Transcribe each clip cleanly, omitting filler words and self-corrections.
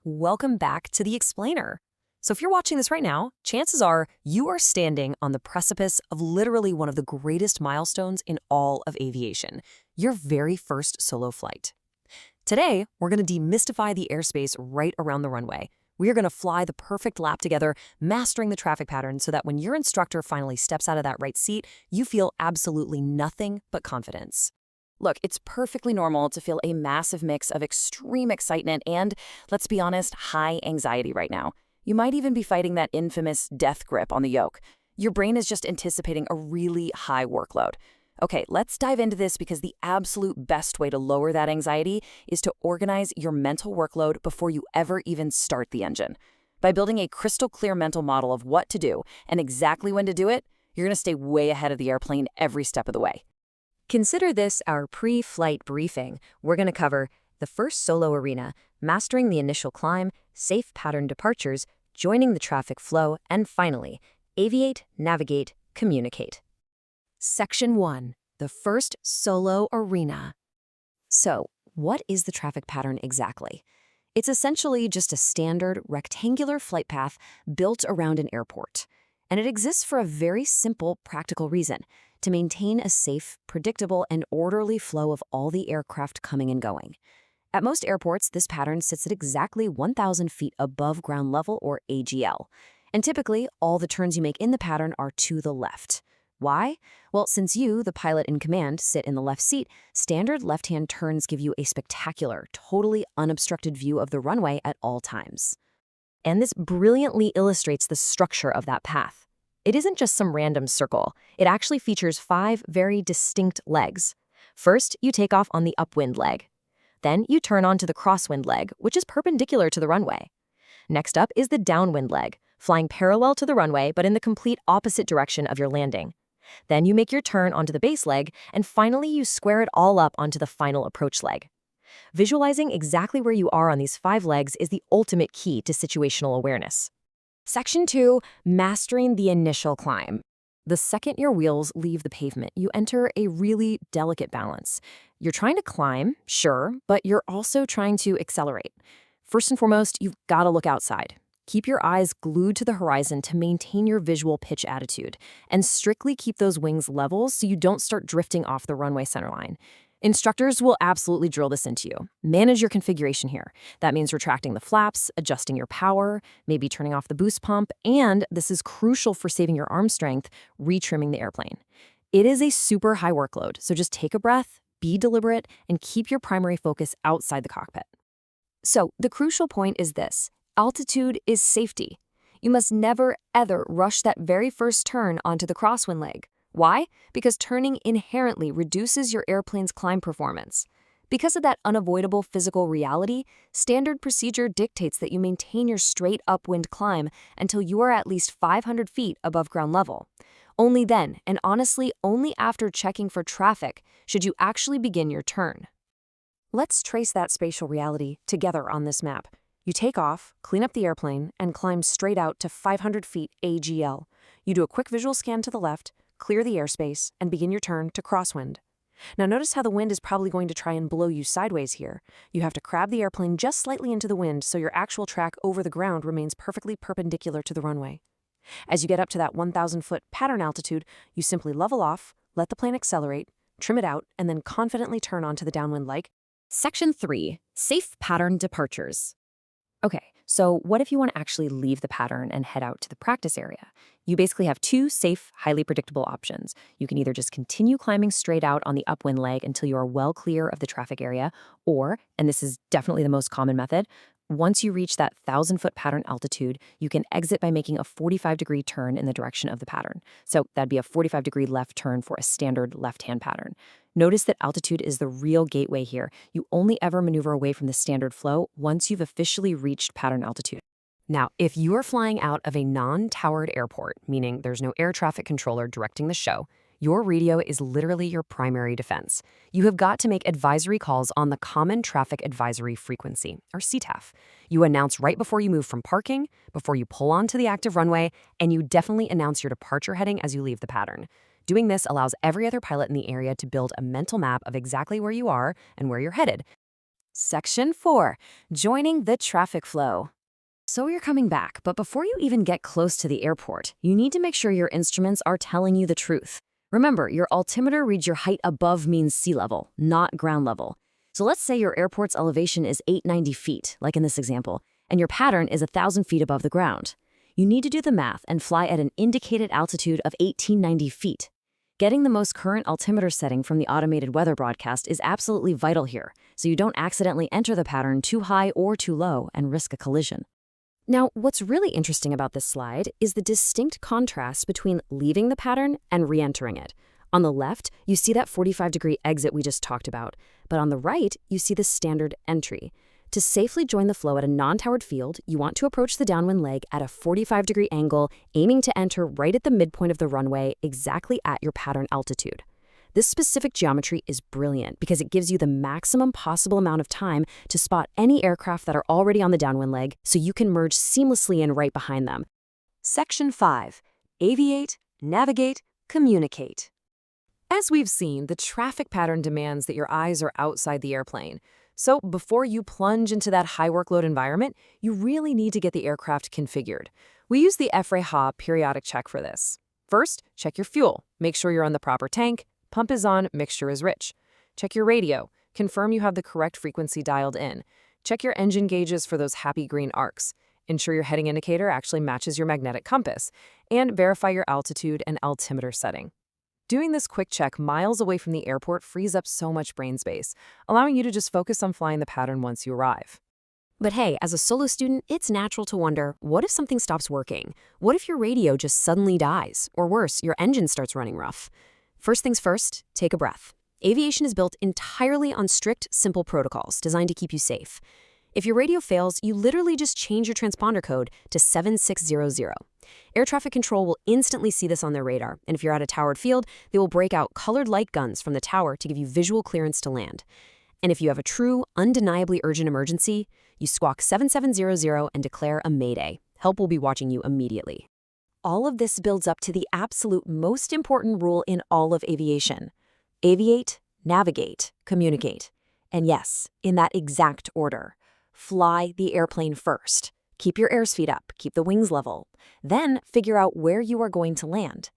Welcome back to The Explainer. So, if you're watching this right now, chances are you are standing on the precipice of literally one of the greatest milestones in all of aviation, your very first solo flight. Today, we're going to demystify the airspace right around the runway. We are going to fly the perfect lap together, mastering the traffic pattern so that when your instructor finally steps out of that right seat, you feel absolutely nothing but confidence. Look, it's perfectly normal to feel a massive mix of extreme excitement and, let's be honest, high anxiety right now. You might even be fighting that infamous death grip on the yoke. Your brain is just anticipating a really high workload. Okay, let's dive into this because the absolute best way to lower that anxiety is to organize your mental workload before you ever even start the engine. By building a crystal clear mental model of what to do and exactly when to do it, you're going to stay way ahead of the airplane every step of the way. Consider this our pre-flight briefing. We're going to cover the first solo arena, mastering the initial climb, safe pattern departures, joining the traffic flow, and finally, aviate, navigate, communicate. Section 1, the first solo arena. So, what is the traffic pattern exactly? It's essentially just a standard rectangular flight path built around an airport. And it exists for a very simple, practical reason: to maintain a safe, predictable, and orderly flow of all the aircraft coming and going. At most airports, this pattern sits at exactly 1,000 feet above ground level, or AGL. And typically, all the turns you make in the pattern are to the left. Why? Well, since you, the pilot in command, sit in the left seat, standard left-hand turns give you a spectacular, totally unobstructed view of the runway at all times. And this brilliantly illustrates the structure of that path. It isn't just some random circle. It actually features 5 very distinct legs. First, you take off on the upwind leg. Then you turn onto the crosswind leg, which is perpendicular to the runway. Next up is the downwind leg, flying parallel to the runway but in the complete opposite direction of your landing. Then you make your turn onto the base leg, and finally you square it all up onto the final approach leg. Visualizing exactly where you are on these 5 legs is the ultimate key to situational awareness. Section 2, mastering the initial climb. The second your wheels leave the pavement, you enter a really delicate balance. You're trying to climb, sure, but you're also trying to accelerate. First and foremost, you've got to look outside. Keep your eyes glued to the horizon to maintain your visual pitch attitude, and strictly keep those wings level so you don't start drifting off the runway centerline. Instructors will absolutely drill this into you. Manage your configuration here. That means retracting the flaps, adjusting your power, maybe turning off the boost pump, and this is crucial for saving your arm strength, retrimming the airplane. It is a super high workload, so just take a breath, be deliberate, and keep your primary focus outside the cockpit. So, the crucial point is this: altitude is safety. You must never, ever rush that very first turn onto the crosswind leg. Why? Because turning inherently reduces your airplane's climb performance. Because of that unavoidable physical reality, standard procedure dictates that you maintain your straight upwind climb until you are at least 500 feet above ground level. Only then, and honestly only after checking for traffic, should you actually begin your turn. Let's trace that spatial reality together on this map. You take off, clean up the airplane, and climb straight out to 500 feet AGL. You do a quick visual scan to the left, clear the airspace, and begin your turn to crosswind. Now notice how the wind is probably going to try and blow you sideways here. You have to crab the airplane just slightly into the wind so your actual track over the ground remains perfectly perpendicular to the runway. As you get up to that 1,000-foot pattern altitude, you simply level off, let the plane accelerate, trim it out, and then confidently turn onto the downwind leg. Section 3, safe pattern departures. Okay, so what if you want to actually leave the pattern and head out to the practice area? You basically have 2 safe, highly predictable options. You can either just continue climbing straight out on the upwind leg until you are well clear of the traffic area, or, and this is definitely the most common method, once you reach that 1,000-foot pattern altitude, you can exit by making a 45-degree turn in the direction of the pattern. So that'd be a 45-degree left turn for a standard left-hand pattern. Notice that altitude is the real gateway here. You only ever maneuver away from the standard flow once you've officially reached pattern altitude. Now, if you are flying out of a non-towered airport, meaning there's no air traffic controller directing the show, your radio is literally your primary defense. You have got to make advisory calls on the Common Traffic Advisory Frequency, or CTAF. You announce right before you move from parking, before you pull onto the active runway, and you definitely announce your departure heading as you leave the pattern. Doing this allows every other pilot in the area to build a mental map of exactly where you are and where you're headed. Section 4. Joining the traffic flow. So you're coming back, but before you even get close to the airport, you need to make sure your instruments are telling you the truth. Remember, your altimeter reads your height above means sea level, not ground level. So let's say your airport's elevation is 890 feet, like in this example, and your pattern is 1,000 feet above the ground. You need to do the math and fly at an indicated altitude of 1,890 feet. Getting the most current altimeter setting from the automated weather broadcast is absolutely vital here, so you don't accidentally enter the pattern too high or too low and risk a collision. Now, what's really interesting about this slide is the distinct contrast between leaving the pattern and re-entering it. On the left, you see that 45-degree exit we just talked about, but on the right, you see the standard entry. To safely join the flow at a non-towered field, you want to approach the downwind leg at a 45-degree angle, aiming to enter right at the midpoint of the runway, exactly at your pattern altitude. This specific geometry is brilliant because it gives you the maximum possible amount of time to spot any aircraft that are already on the downwind leg, so you can merge seamlessly in right behind them. Section 5. Aviate, navigate, communicate. As we've seen, the traffic pattern demands that your eyes are outside the airplane. So before you plunge into that high workload environment, you really need to get the aircraft configured. We use the FRA-HA periodic check for this. First, check your fuel. Make sure you're on the proper tank. Pump is on, mixture is rich. Check your radio. Confirm you have the correct frequency dialed in. Check your engine gauges for those happy green arcs. Ensure your heading indicator actually matches your magnetic compass. And verify your altitude and altimeter setting. Doing this quick check miles away from the airport frees up so much brain space, allowing you to just focus on flying the pattern once you arrive. But hey, as a solo student, it's natural to wonder, what if something stops working? What if your radio just suddenly dies? Or worse, your engine starts running rough? First things first, take a breath. Aviation is built entirely on strict, simple protocols designed to keep you safe. If your radio fails, you literally just change your transponder code to 7600. Air traffic control will instantly see this on their radar, and if you're at a towered field, they will break out colored light guns from the tower to give you visual clearance to land. And if you have a true, undeniably urgent emergency, you squawk 7700 and declare a mayday. Help will be watching you immediately. All of this builds up to the absolute most important rule in all of aviation. Aviate, navigate, communicate. And yes, in that exact order. Fly the airplane first. Keep your airspeed up, keep the wings level. Then figure out where you are going to land.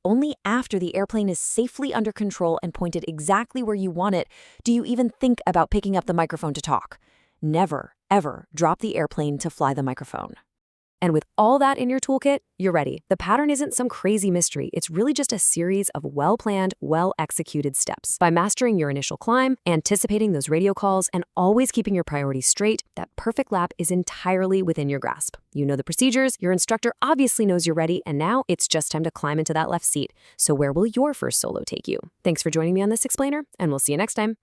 Only after the airplane is safely under control and pointed exactly where you want it do you even think about picking up the microphone to talk. Never, ever drop the airplane to fly the microphone. And with all that in your toolkit, you're ready. The pattern isn't some crazy mystery. It's really just a series of well-planned, well-executed steps. By mastering your initial climb, anticipating those radio calls, and always keeping your priorities straight, that perfect lap is entirely within your grasp. You know the procedures, your instructor obviously knows you're ready, and now it's just time to climb into that left seat. So where will your first solo take you? Thanks for joining me on this explainer, and we'll see you next time.